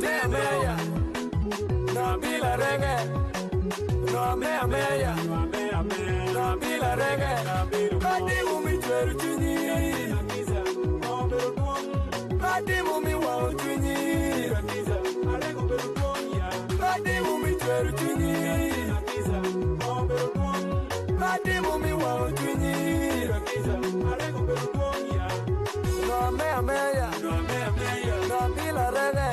mea mea, no bila reggae, no mea mea, no bila reggae. Kadi mumi tweru chunyi, kadi mumi wao chunyi, kadi mumi tweru chunyi, kadi mumi wao chunyi. No mea mea, no bila reggae.